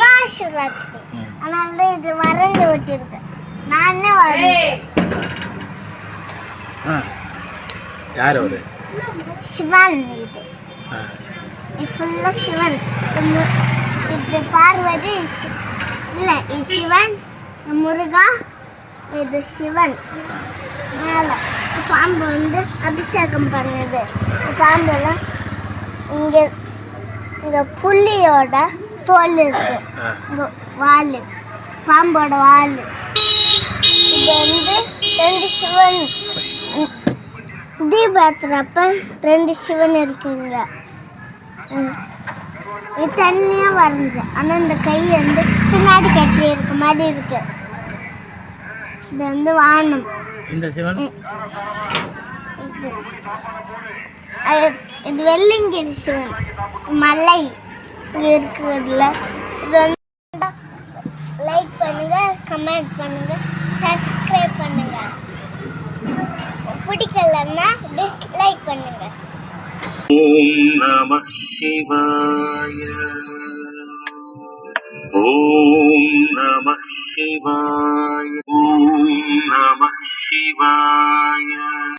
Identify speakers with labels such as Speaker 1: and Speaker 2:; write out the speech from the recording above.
Speaker 1: மகாசிவராத்திரி. அதனால இது வரைஞ்சு விட்டுருக்கு. நானே வரைஞ்சேன்.
Speaker 2: யார் அவரு?
Speaker 1: சிவன். இது ஃபுல்லா சிவன். இது பார்வதி இல்ல, இது சிவன், முருகா, இது சிவன். மேல பாம்பு வந்து அபிஷேகம் பண்ணுது. பாம்புல இங்க இந்த புள்ளியோட தோல் இருக்கு, வால், பாம்போட வால். இது வந்து 2 சிவன். தீபாத்திரப்ப 2 சிவன் இருக்குங்க. இது தனியா வரைஞ்சேன். ஆனா இந்த கை வந்து பின்னாடி கட்டி இருக்க மாதிரி இருக்கு. இது வந்து வானம்.
Speaker 2: இந்த சிவன்
Speaker 1: இது வெள்ளிங்கிரி சிவன் மலை இருக்குதுல. இது வந்து லைக் பண்ணுங்க, கமெண்ட் பண்ணுங்க, சப்ஸ்கிரைப் பண்ணுங்க. பிடிக்கலன்னா டிஸ்லைக் பண்ணுங்க.
Speaker 3: ஓம் நம சிவாய. ஓம் நம சிவாய. ஓம் நம சிவாய.